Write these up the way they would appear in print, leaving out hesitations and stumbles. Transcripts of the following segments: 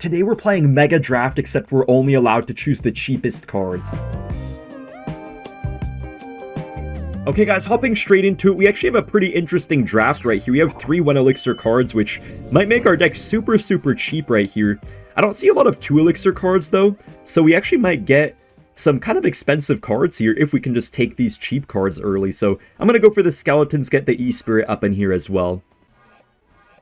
Today we're playing Mega Draft, except we're only allowed to choose the cheapest cards. Okay guys, hopping straight into it, we actually have a pretty interesting draft right here. We have 3 1 elixir cards, which might make our deck super cheap right here. I don't see a lot of 2 elixir cards though, so we actually might get some kind of expensive cards here if we can just take these cheap cards early. So I'm gonna go for the skeletons, get the E-Spirit up in here as well.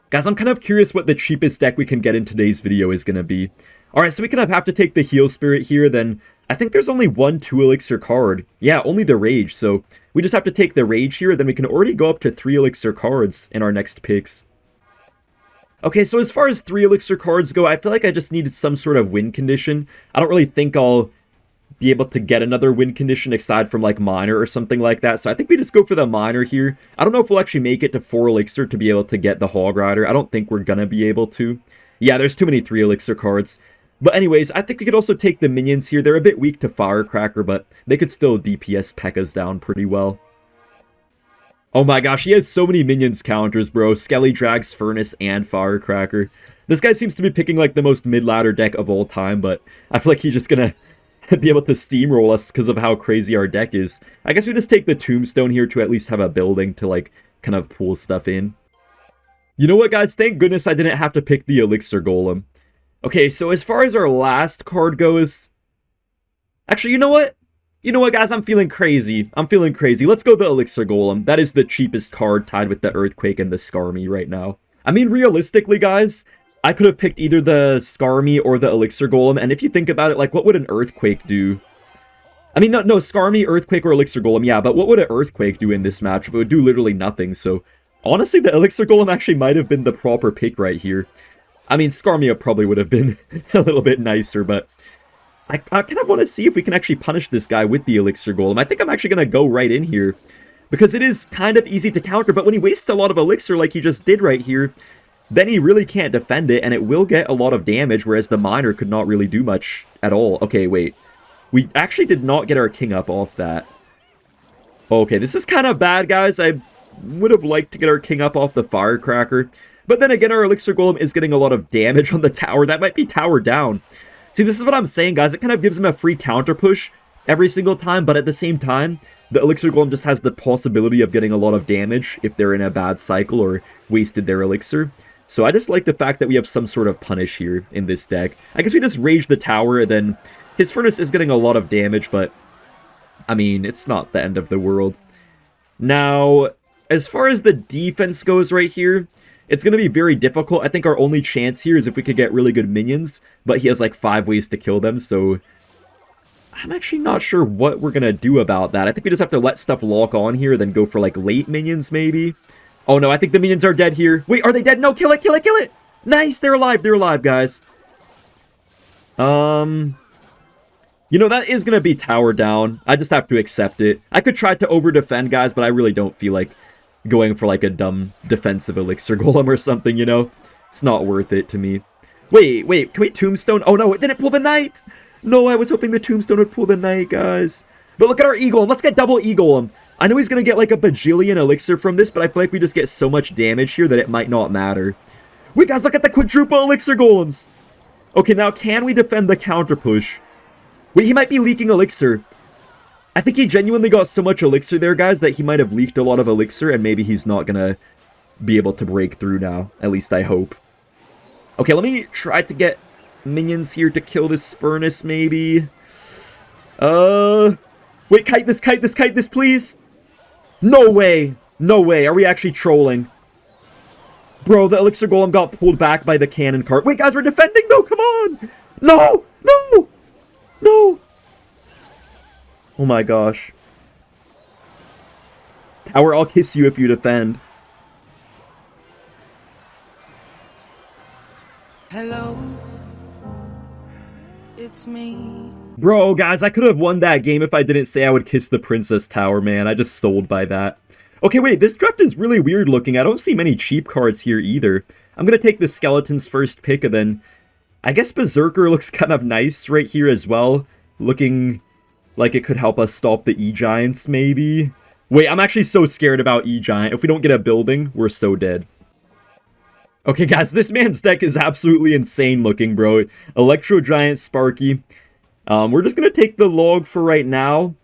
Guys, I'm kind of curious what the cheapest deck we can get in today's video is gonna be. Alright, so we kind of have to take the Heal Spirit here, then I think there's only 1 2 elixir card. Yeah, only the Rage, so we just have to take the Rage here, then we can already go up to 3 elixir cards in our next picks. Okay, so as far as 3 elixir cards go, I feel like I just needed some sort of win condition. I don't really think I'll be able to get another win condition aside from like Miner or something like that, so I think we just go for the Miner here. I don't know if we'll actually make it to 4 elixir to be able to get the Hog Rider. I don't think we're gonna be able to. Yeah, there's too many 3 elixir cards. But anyways, I think we could also take the minions here. They're a bit weak to Firecracker, but they could still DPS Pekkas down pretty well. Oh my gosh, he has so many minions counters, bro. Skelly Drags, Furnace, and Firecracker. This guy seems to be picking like the most mid-ladder deck of all time, but I feel like he's just gonna be able to steamroll us because of how crazy our deck is. I guess we just take the Tombstone here to at least have a building to like kind of pull stuff in. You know what, guys? Thank goodness I didn't have to pick the Elixir Golem. Okay, so as far as our last card goes... Actually, you know what? You know what, guys? I'm feeling crazy. Let's go the Elixir Golem. That is the cheapest card tied with the Earthquake and the Skarmy right now. I mean, realistically, guys, I could have picked either the Skarmy or the Elixir Golem, and if you think about it, like, what would an Earthquake do? I mean, no, Skarmy, Earthquake, or Elixir Golem, yeah, but what would an Earthquake do in this matchup? It would do literally nothing, so... Honestly, the Elixir Golem actually might have been the proper pick right here. I mean, Skarmy probably would have been a little bit nicer, but I kind of want to see if we can actually punish this guy with the Elixir Golem. I think I'm actually going to go right in here, because it is kind of easy to counter, but when he wastes a lot of Elixir like he just did right here, then he really can't defend it, and it will get a lot of damage, whereas the Miner could not really do much at all. Okay, wait. We actually did not get our king up off that. Okay, this is kind of bad, guys. I would have liked to get our king up off the Firecracker. But then again, our Elixir Golem is getting a lot of damage on the tower. That might be tower down. See, this is what I'm saying, guys. It kind of gives him a free counter push every single time, but at the same time, the Elixir Golem just has the possibility of getting a lot of damage if they're in a bad cycle or wasted their Elixir. So I just like the fact that we have some sort of punish here in this deck. I guess we just rage the tower, and then his Furnace is getting a lot of damage, but I mean, it's not the end of the world. Now, as far as the defense goes right here, it's going to be very difficult. I think our only chance here is if we could get really good minions, but he has like 5 ways to kill them, so I'm actually not sure what we're going to do about that. I think we just have to let stuff lock on here, then go for like late minions maybe. Oh no, I think the minions are dead here. Wait, are they dead? No, kill it, kill it, kill it! Nice, they're alive, guys. You know, that is going to be tower down. I just have to accept it. I could try to over-defend, guys, but I really don't feel like going for like a dumb defensive Elixir Golem or something, you know? It's not worth it to me. Wait, can we Tombstone? Oh no, it didn't pull the Knight! No, I was hoping the Tombstone would pull the Knight, guys. But look at our E-Golem. Let's get double E-Golem. I know he's going to get like a bajillion Elixir from this, but I feel like we just get so much damage here that it might not matter. Wait, guys, look at the quadruple Elixir Golems! Okay, now can we defend the counter push? Wait, he might be leaking Elixir. I think he genuinely got so much Elixir there, guys, that he might have leaked a lot of Elixir, and maybe he's not gonna be able to break through now. At least I hope. Okay, let me try to get minions here to kill this Furnace, maybe. Wait, kite this, please! No way! No way, are we actually trolling? Bro, the Elixir Golem got pulled back by the cannon cart. Wait, guys, we're defending, though, come on! No! No! No! Oh my gosh. Tower, I'll kiss you if you defend. Hello, it's me. Bro, guys, I could have won that game if I didn't say I would kiss the Princess Tower, man. I just sold by that. Okay, wait, this draft is really weird looking. I don't see many cheap cards here either. I'm gonna take the Skeletons first pick, and then I guess Berserker looks kind of nice right here as well. Looking like it could help us stop the E-Giants, maybe? Wait, I'm actually so scared about E-Giant. If we don't get a building, we're so dead. Okay, guys, this man's deck is absolutely insane looking, bro. Electro Giant, Sparky. We're just gonna take the log for right now.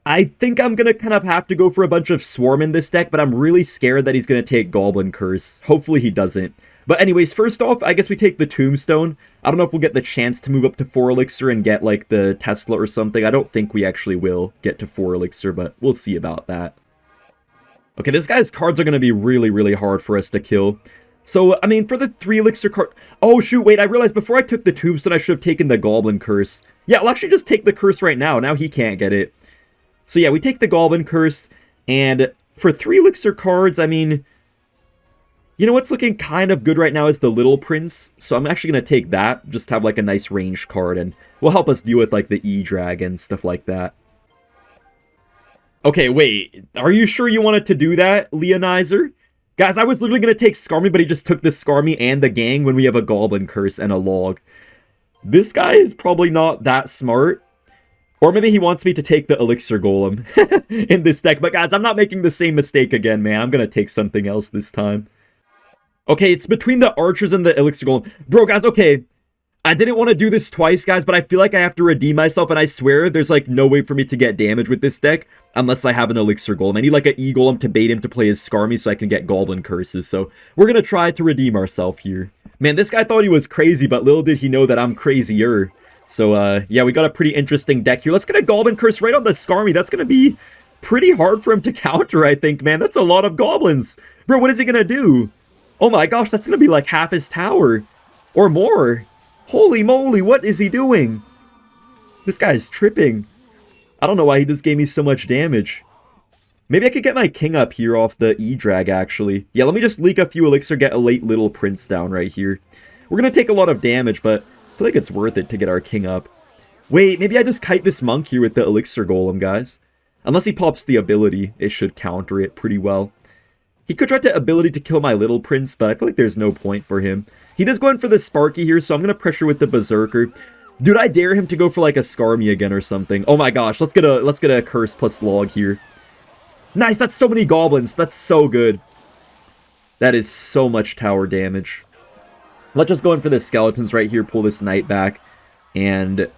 I think I'm gonna kind of have to go for a bunch of Swarm in this deck, but I'm really scared that he's gonna take Goblin Curse. Hopefully he doesn't. But anyways, first off, I guess we take the Tombstone. I don't know if we'll get the chance to move up to 4 Elixir and get, like, the Tesla or something. I don't think we actually will get to 4 Elixir, but we'll see about that. Okay, this guy's cards are gonna be really, really hard for us to kill. So, I mean, for the 3 Elixir card... Oh, shoot, wait, I realized before I took the Tombstone, I should have taken the Goblin Curse. Yeah, I'll actually just take the Curse right now. Now he can't get it. So yeah, we take the Goblin Curse, and for 3 Elixir cards, I mean... You know what's looking kind of good right now is the Little Prince, so I'm actually going to take that, just have like a nice ranged card, and will help us deal with like the E-Dragon, stuff like that. Okay, wait, are you sure you wanted to do that, Leonizer? Guys, I was literally going to take Skarmy, but he just took the Skarmy and the Gang when we have a Goblin Curse and a Log. This guy is probably not that smart. Or maybe he wants me to take the Elixir Golem in this deck. But guys, I'm not making the same mistake again, man. I'm going to take something else this time. Okay, it's between the Archers and the Elixir Golem. Bro, guys, okay. I didn't want to do this twice, guys, but I feel like I have to redeem myself. And I swear there's, like, no way for me to get damage with this deck unless I have an Elixir Golem. I need, like, an E-Golem to bait him to play his Skarmy so I can get Goblin Curses. So we're going to try to redeem ourselves here. Man, this guy thought he was crazy, but little did he know that I'm crazier. So, yeah, we got a pretty interesting deck here. Let's get a Goblin Curse right on the Skarmy. That's going to be pretty hard for him to counter, I think, man. That's a lot of goblins. Bro, what is he going to do? Oh my gosh, that's going to be like half his tower. Or more. Holy moly, what is he doing? This guy's tripping. I don't know why he just gave me so much damage. Maybe I could get my king up here off the E-Drag, actually. Yeah, let me just leak a few elixir, get a late Little Prince down right here. We're going to take a lot of damage, but I feel like it's worth it to get our king up. Wait, maybe I just kite this monk here with the Elixir Golem, guys. Unless he pops the ability, it should counter it pretty well. He could try to ability to kill my Little Prince, but I feel like there's no point for him. He does go in for the Sparky here, so I'm going to pressure with the Berserker. Dude, I dare him to go for like a Skarmy again or something. Oh my gosh, let's get a Curse plus Log here. Nice, that's so many goblins. That's so good. That is so much tower damage. Let's just go in for the skeletons right here, pull this knight back. And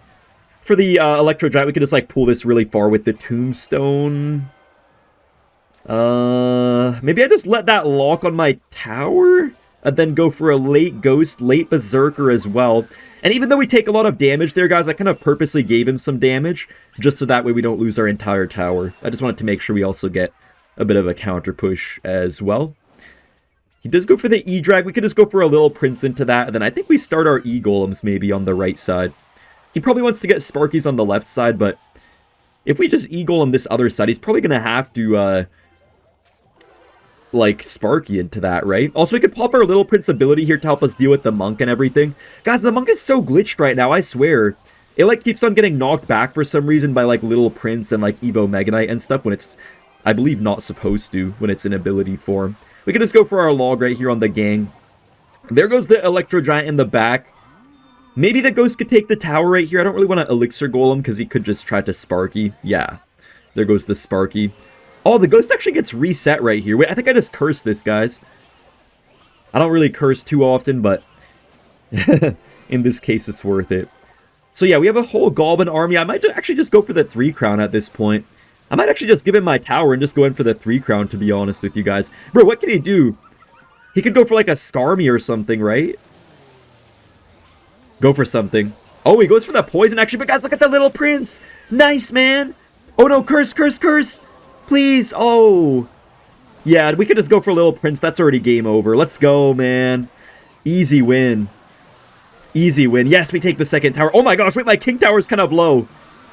for the Electro Giant, we could just like pull this really far with the Tombstone. Maybe I just let that lock on my tower? And then go for a late Ghost, late Berserker as well. And even though we take a lot of damage there, guys, I kind of purposely gave him some damage, just so that way we don't lose our entire tower. I just wanted to make sure we also get a bit of a counter push as well. He does go for the E-Drag. We could just go for a Little Prince into that, and then I think we start our E-Golems maybe on the right side. He probably wants to get Sparkies on the left side, but if we just E-Golem this other side, he's probably going to have to, like, Sparky into that, right? Also, we could pop our Little Prince ability here to help us deal with the monk and everything. Guys, the monk is so glitched right now, I swear. It, like, keeps on getting knocked back for some reason by, like, Little Prince and, like, Evo Mega Knight and stuff when it's, I believe, not supposed to when it's in ability form. We can just go for our log right here on the gang. There goes the Electro Giant in the back. Maybe the Ghost could take the tower right here. I don't really want to Elixir Golem because he could just try to Sparky. Yeah, there goes the Sparky. Oh, the Ghost actually gets reset right here. Wait, I think I just cursed this, guys. I don't really curse too often, but in this case, it's worth it. So yeah, we have a whole Goblin army. I might actually just go for the 3 crown at this point. I might actually just give him my tower and just go in for the 3 crown, to be honest with you guys. Bro, what can he do? He could go for like a Skarmy or something, right? Go for something. Oh, he goes for the poison actually, but guys, look at the Little Prince. Nice, man. Oh no, curse, curse, curse. Please, oh. Yeah, we could just go for Little Prince. That's already game over. Let's go, man. Easy win. Easy win. Yes, we take the second tower. Oh my gosh, wait, my king tower is kind of low.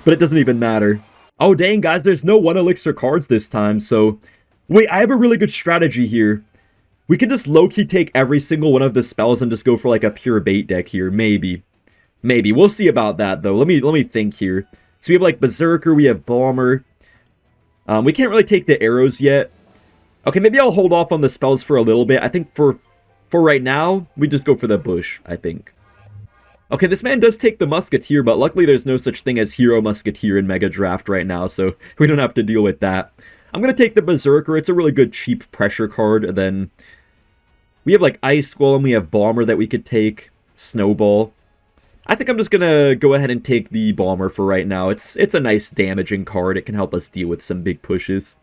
But it doesn't even matter. Oh, dang, guys, there's no 1 elixir cards this time, so... Wait, I have a really good strategy here. We could just low-key take every single one of the spells and just go for, like, a pure bait deck here. Maybe. Maybe. We'll see about that, though. Let me think here. So we have, like, Berserker, we have Bomber... we can't really take the arrows yet. Okay, maybe I'll hold off on the spells for a little bit. I think for right now, we just go for the bush, I think. Okay, this man does take the Musketeer, but luckily there's no such thing as Hero Musketeer in Mega Draft right now, so we don't have to deal with that. I'm going to take the Berserker. It's a really good cheap pressure card, and then... We have like Ice Golem, we have Bomber that we could take, Snowball. I think I'm just gonna go ahead and take the Bomber for right now. It's a nice damaging card. It can help us deal with some big pushes.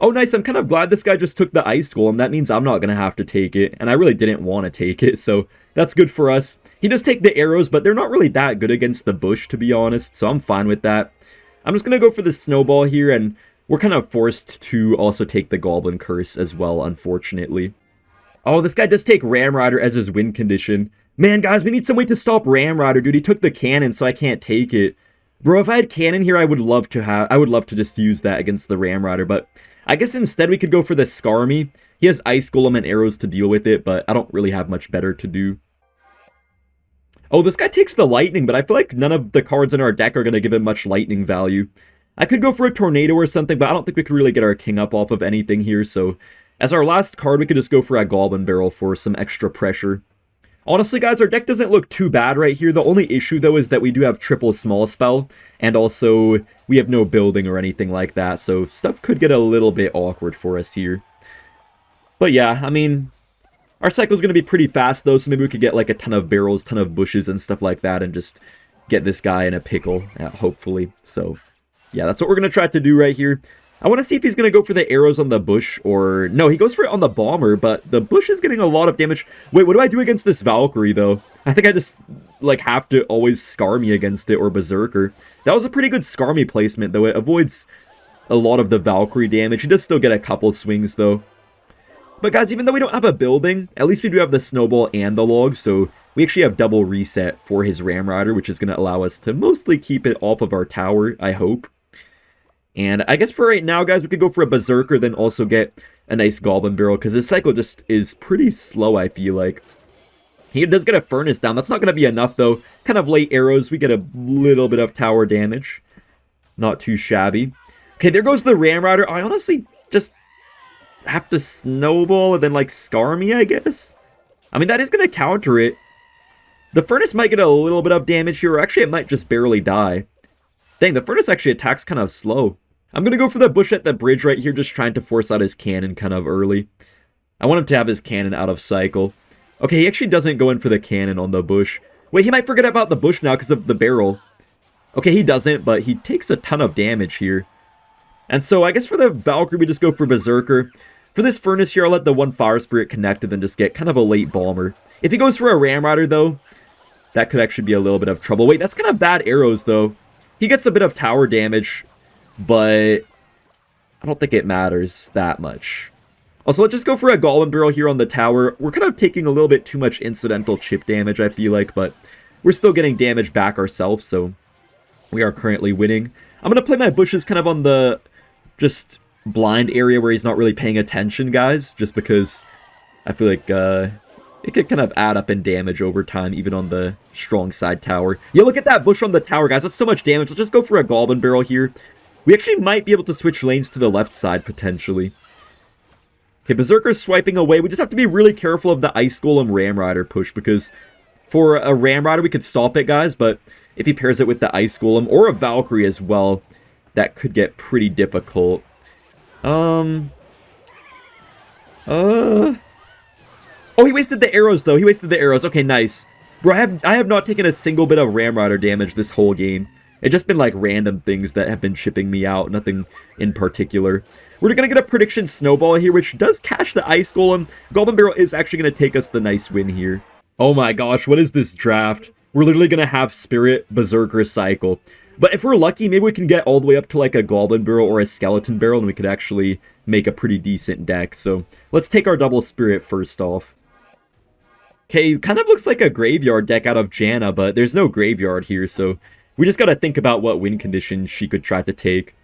Oh, nice. I'm kind of glad this guy just took the Ice Golem. That means I'm not gonna have to take it, and I really didn't want to take it, so that's good for us. He does take the arrows, but they're not really that good against the bush, to be honest, so I'm fine with that. I'm just gonna go for the Snowball here, and we're kind of forced to also take the Goblin Curse as well, unfortunately. Oh, this guy does take Ramrider as his win condition. Man, guys, we need some way to stop Ramrider, dude. He took the cannon, so I can't take it. Bro, if I had cannon here, I would love to just use that against the Ramrider, but I guess instead we could go for the Skarmy. He has Ice Golem and arrows to deal with it, but I don't really have much better to do. Oh, this guy takes the Lightning, but I feel like none of the cards in our deck are going to give him much Lightning value. I could go for a Tornado or something, but I don't think we could really get our king up off of anything here, so as our last card, we could just go for a Goblin Barrel for some extra pressure. Honestly, guys, our deck doesn't look too bad right here. The only issue, though, is that we do have triple Small Spell, and also we have no building or anything like that, so stuff could get a little bit awkward for us here. But yeah, I mean, our cycle's going to be pretty fast, though, so maybe we could get like a ton of barrels, ton of bushes and stuff like that, and just get this guy in a pickle, hopefully. So yeah, that's what we're going to try to do right here. I want to see if he's going to go for the arrows on the bush, or... No, he goes for it on the Bomber, but the bush is getting a lot of damage. Wait, what do I do against this Valkyrie, though? I think I just, like, have to always Skarmy against it, or Berserker. That was a pretty good Skarmy placement, though. It avoids a lot of the Valkyrie damage. He does still get a couple swings, though. But, guys, even though we don't have a building, at least we do have the Snowball and the Log, so we actually have double reset for his Ramrider, which is going to allow us to mostly keep it off of our tower, I hope. And I guess for right now, guys, we could go for a Berserker, then also get a nice Goblin Barrel, because his cycle just is pretty slow, I feel like. He does get a Furnace down. That's not going to be enough, though. Kind of late arrows. We get a little bit of tower damage. Not too shabby. Okay, there goes the Ramrider. I honestly just have to Snowball and then, like, Skarmy, I guess. I mean, that is going to counter it. The Furnace might get a little bit of damage here, or actually it might just barely die. Dang, the Furnace actually attacks kind of slow. I'm going to go for the bush at the bridge right here, just trying to force out his cannon kind of early. I want him to have his cannon out of cycle. Okay, he actually doesn't go in for the cannon on the bush. Wait, he might forget about the bush now because of the barrel. Okay, he doesn't, but he takes a ton of damage here. And so I guess for the Valkyrie, we just go for Berserker. For this Furnace here, I'll let the one Fire Spirit connect and then just get kind of a late Bomber. If he goes for a Ramrider, though, that could actually be a little bit of trouble. Wait, that's kind of bad arrows, though. He gets a bit of tower damage, but I don't think it matters that much. Also, let's just go for a Goblin Barrel here on the tower. We're kind of taking a little bit too much incidental chip damage, I feel like, but we're still getting damage back ourselves, so we are currently winning. I'm going to play my bushes kind of on the just blind area where he's not really paying attention, guys, just because I feel like it could kind of add up in damage over time, even on the strong side tower. Yeah, look at that bush on the tower, guys. That's so much damage. Let's just go for a Goblin Barrel here. We actually might be able to switch lanes to the left side, potentially. Okay, Berserker's swiping away. We just have to be really careful of the Ice Golem Ramrider push, because for a Ramrider, we could stop it, guys, but if he pairs it with the Ice Golem, or a Valkyrie as well, that could get pretty difficult. Oh, he wasted the arrows, though. He wasted the arrows. Okay, nice. Bro, I have not taken a single bit of Ramrider damage this whole game. It's just been, like, random things that have been chipping me out. Nothing in particular. We're going to get a Prediction Snowball here, which does catch the Ice Golem. Goblin Barrel is actually going to take us the nice win here. Oh my gosh, what is this draft? We're literally going to have Spirit, Berserker, Cycle. But if we're lucky, maybe we can get all the way up to, like, a Goblin Barrel or a Skeleton Barrel, and we could actually make a pretty decent deck. So let's take our double Spirit first off. Okay, kind of looks like a graveyard deck out of Janna, but there's no graveyard here, so we just gotta think about what win condition she could try to take.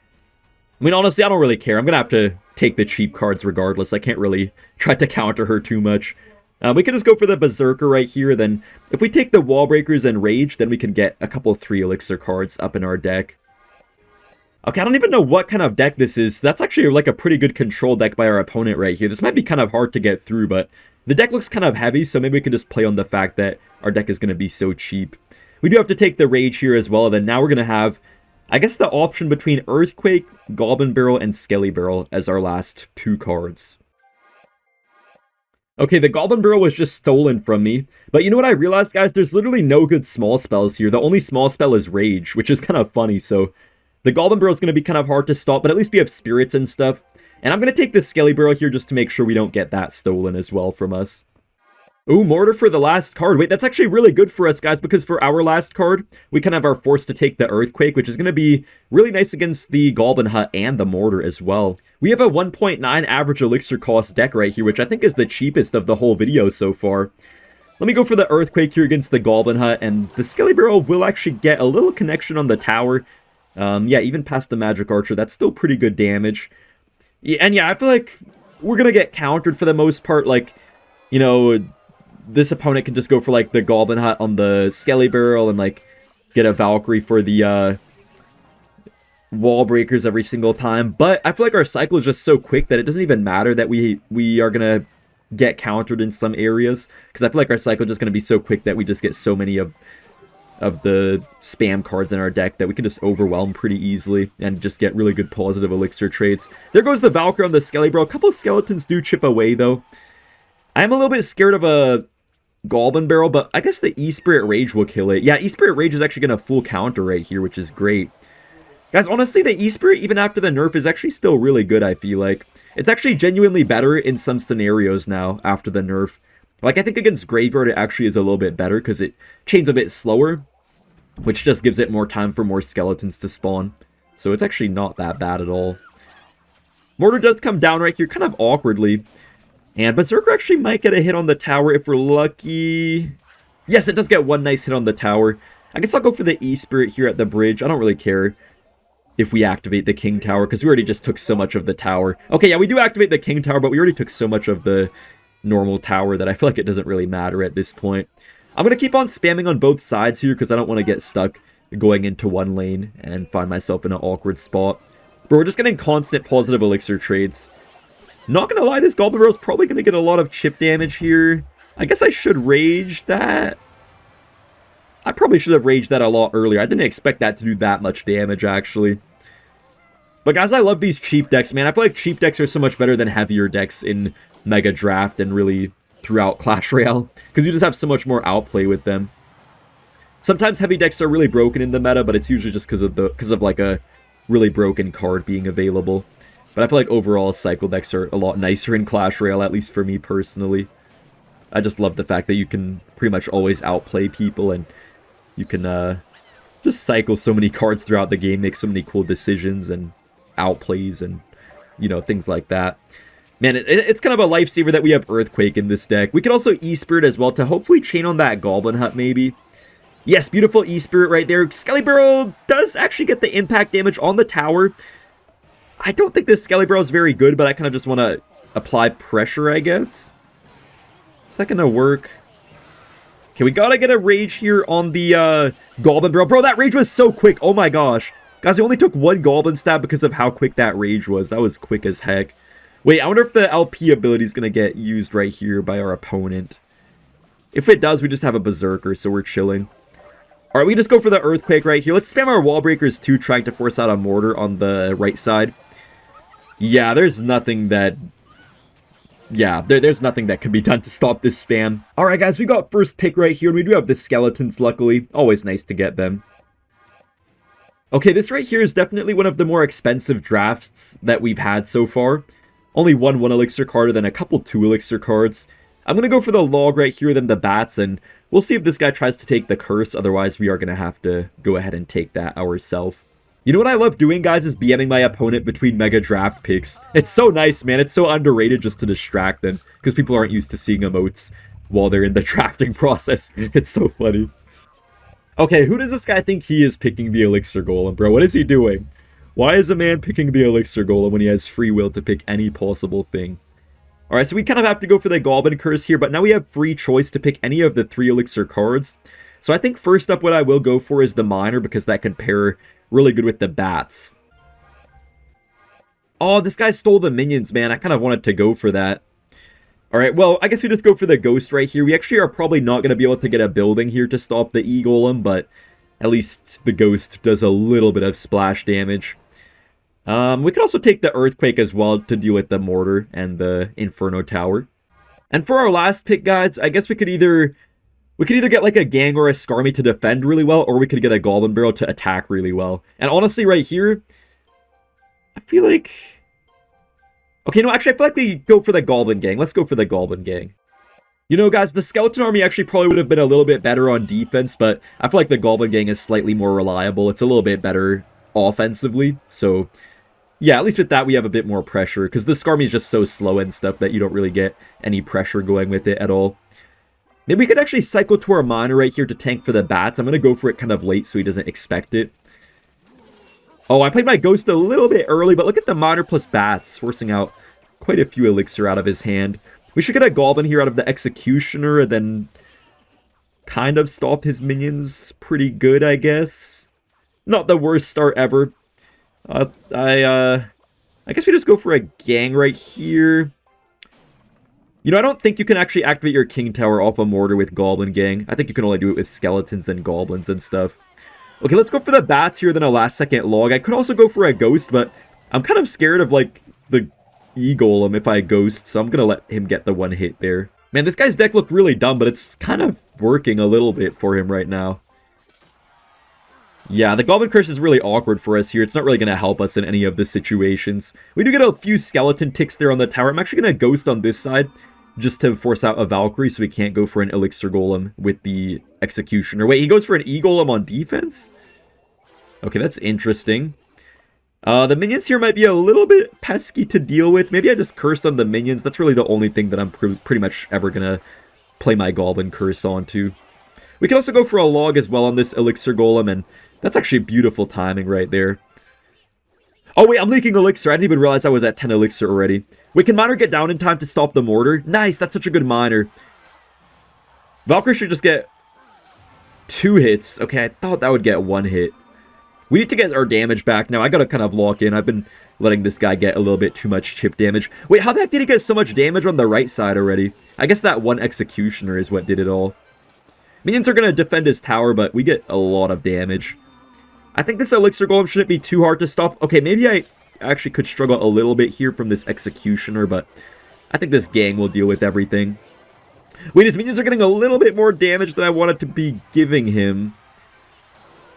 I mean, honestly, I don't really care. I'm gonna have to take the cheap cards regardless. I can't really try to counter her too much. We can just go for the Berserker right here, then if we take the Wall Breakers and Rage, then we can get a couple 3 Elixir cards up in our deck. Okay, I don't even know what kind of deck this is. That's actually like a pretty good control deck by our opponent right here. This might be kind of hard to get through, but the deck looks kind of heavy, so maybe we can just play on the fact that our deck is going to be so cheap. We do have to take the Rage here as well, then now we're going to have, I guess, the option between Earthquake, Goblin Barrel, and Skelly Barrel as our last 2 cards. Okay, the Goblin Barrel was just stolen from me. But you know what I realized, guys? There's literally no good small spells here. The only small spell is Rage, which is kind of funny. So the Goblin Barrel is going to be kind of hard to stop, but at least we have spirits and stuff. And I'm going to take the Skelly Barrel here just to make sure we don't get that stolen as well from us. Ooh, Mortar for the last card. Wait, that's actually really good for us, guys, because for our last card, we kind of are forced to take the Earthquake, which is going to be really nice against the Goblin Hut and the Mortar as well. We have a 1.9 average elixir cost deck right here, which I think is the cheapest of the whole video so far. Let me go for the Earthquake here against the Goblin Hut, and the Skelly Barrel will actually get a little connection on the tower. Yeah, even past the Magic Archer, that's still pretty good damage. Yeah, and yeah, I feel like we're going to get countered for the most part, like, you know, this opponent can just go for, like, the Goblin Hut on the Skelly Barrel and, like, get a Valkyrie for the, wall breakers every single time. But I feel like our cycle is just so quick that it doesn't even matter that we are going to get countered in some areas. Because I feel like our cycle is just going to be so quick that we just get so many of the spam cards in our deck that we can just overwhelm pretty easily and just get really good positive elixir trades. There goes the Valkyrie on the Skelly Barrel. A couple of skeletons do chip away, though. I'm a little bit scared of a Goblin Barrel, but I guess the E-Spirit Rage will kill it. Yeah, E-Spirit Rage is actually going to full counter right here, which is great. Guys, honestly, the E-Spirit, even after the nerf, is actually still really good, I feel like. It's actually genuinely better in some scenarios now after the nerf. Like, I think against Graveyard, it actually is a little bit better because it chains a bit slower, which just gives it more time for more skeletons to spawn. So it's actually not that bad at all. Mortar does come down right here, kind of awkwardly. And Berserker actually might get a hit on the tower if we're lucky. Yes, it does get one nice hit on the tower. I guess I'll go for the E-Spirit here at the bridge. I don't really care if we activate the King Tower, because we already just took so much of the tower. Okay, yeah, we do activate the King Tower, but we already took so much of the normal tower that I feel like it doesn't really matter at this point. I'm going to keep on spamming on both sides here, because I don't want to get stuck going into one lane and find myself in an awkward spot. But we're just getting constant positive elixir trades. Not gonna lie, this Goblin Barrel is probably gonna get a lot of chip damage here. I guess I should rage that. I probably should have raged that a lot earlier. I didn't expect that to do that much damage, actually. But guys, I love these cheap decks, man. I feel like cheap decks are so much better than heavier decks in Mega Draft and really throughout Clash Royale, because you just have so much more outplay with them. Sometimes heavy decks are really broken in the meta, but it's usually just because of like a really broken card being available. But I feel like overall, cycle decks are a lot nicer in Clash Royale, at least for me personally. I just love the fact that you can pretty much always outplay people, and you can just cycle so many cards throughout the game, make so many cool decisions and outplays and, you know, things like that. Man, it's kind of a lifesaver that we have Earthquake in this deck. We could also E-Spirit as well to hopefully chain on that Goblin Hut, maybe. Yes, beautiful E-Spirit right there. Skelly Barrel does actually get the impact damage on the tower. I don't think this Skelly Barrel is very good, but I kind of just want to apply pressure, I guess. Is that going to work? Okay, we got to get a Rage here on the Goblin Barrel. Bro, that Rage was so quick. Oh my gosh. Guys, we only took one Goblin stab because of how quick that Rage was. That was quick as heck. Wait, I wonder if the LP ability is going to get used right here by our opponent. If it does, we just have a Berserker, so we're chilling. Alright, we just go for the Earthquake right here. Let's spam our Wall Breakers too, trying to force out a Mortar on the right side. Yeah, there's nothing that... Yeah, there's nothing that can be done to stop this spam. Alright guys, we got first pick right here, and we do have the Skeletons, luckily. Always nice to get them. Okay, this right here is definitely one of the more expensive drafts that we've had so far. Only one elixir card, and then a couple 2 elixir cards. I'm going to go for the Log right here, then the Bats, and we'll see if this guy tries to take the Curse. Otherwise, we are going to have to go ahead and take that ourselves. You know what I love doing, guys, is BMing my opponent between Mega Draft picks. It's so nice, man. It's so underrated just to distract them, because people aren't used to seeing emotes while they're in the drafting process. It's so funny. Okay, who does this guy think he is picking the Elixir Golem, bro? What is he doing? Why is a man picking the Elixir Golem when he has free will to pick any possible thing? Alright, so we kind of have to go for the Goblin Curse here, but now we have free choice to pick any of the 3 Elixir cards. So I think first up what I will go for is the Miner, because that can pair really good with the Bats. Oh, this guy stole the minions, man. I kind of wanted to go for that. Alright, well, I guess we just go for the Ghost right here. We actually are probably not going to be able to get a building here to stop the E-Golem, but at least the Ghost does a little bit of splash damage. We could also take the Earthquake as well to deal with the Mortar and the Inferno Tower. And for our last pick, guys, I guess we could either get like a gang or a Skarmy to defend really well, or we could get a Goblin Barrel to attack really well. And honestly, right here, I feel like... Okay, no, actually, I feel like we go for the Goblin Gang. Let's go for the Goblin Gang. You know, guys, the Skeleton Army actually probably would have been a little bit better on defense, but I feel like the Goblin Gang is slightly more reliable. It's a little bit better offensively, so... Yeah, at least with that, we have a bit more pressure, because the Skarmy is just so slow and stuff that you don't really get any pressure going with it at all. Maybe we could actually cycle to our Miner right here to tank for the Bats. I'm going to go for it kind of late so he doesn't expect it. Oh, I played my Ghost a little bit early, but look at the Miner plus Bats, forcing out quite a few Elixir out of his hand. We should get a Goblin here out of the Executioner, and then kind of stop his minions pretty good, I guess. Not the worst start ever. I guess we just go for a gang right here. You know, I don't think you can actually activate your King Tower off a mortar with Goblin Gang. I think you can only do it with skeletons and goblins and stuff. Okay, let's go for the Bats here, then a last second log. I could also go for a Ghost, but I'm kind of scared of, like, the E-Golem if I Ghost, so I'm gonna let him get the one hit there. Man, this guy's deck looked really dumb, but it's kind of working a little bit for him right now. Yeah, the Goblin Curse is really awkward for us here. It's not really going to help us in any of the situations. We do get a few skeleton ticks there on the tower. I'm actually going to Ghost on this side just to force out a Valkyrie so we can't go for an Elixir Golem with the Executioner. Wait, he goes for an E-Golem on defense? Okay, that's interesting. The minions here might be a little bit pesky to deal with. Maybe I just Curse on the minions. That's really the only thing that I'm pretty much ever going to play my Goblin Curse onto. We can also go for a log as well on this Elixir Golem, and that's actually beautiful timing right there. Oh wait, I'm leaking Elixir. I didn't even realize I was at 10 Elixir already. Wait, can Miner get down in time to stop the mortar? Nice, that's such a good Miner. Valkyrie should just get 2 hits. Okay, I thought that would get 1 hit. We need to get our damage back now. I gotta kind of lock in. I've been letting this guy get a little bit too much chip damage. Wait, how the heck did he get so much damage on the right side already? I guess that one Executioner is what did it all. Minions are gonna defend his tower, but we get a lot of damage. I think this Elixir Golem shouldn't be too hard to stop. Okay, maybe I actually could struggle a little bit here from this Executioner, but I think this gang will deal with everything. Wait, his minions are getting a little bit more damage than I wanted to be giving him.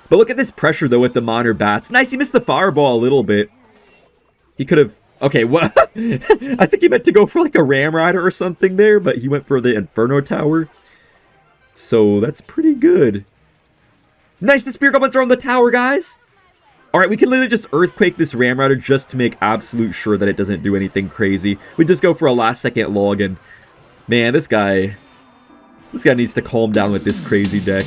But look at this pressure, though, with the Miner Bats. Nice, he missed the Fireball a little bit. He could have... Okay, what? I think he meant to go for, like, a Ram Rider or something there, but he went for the Inferno Tower. So, that's pretty good. Nice, the Spear Goblins are on the tower, guys! Alright, we can literally just Earthquake this Ram Rider just to make absolute sure that it doesn't do anything crazy. We just go for a last second log, and... Man, this guy needs to calm down with this crazy deck.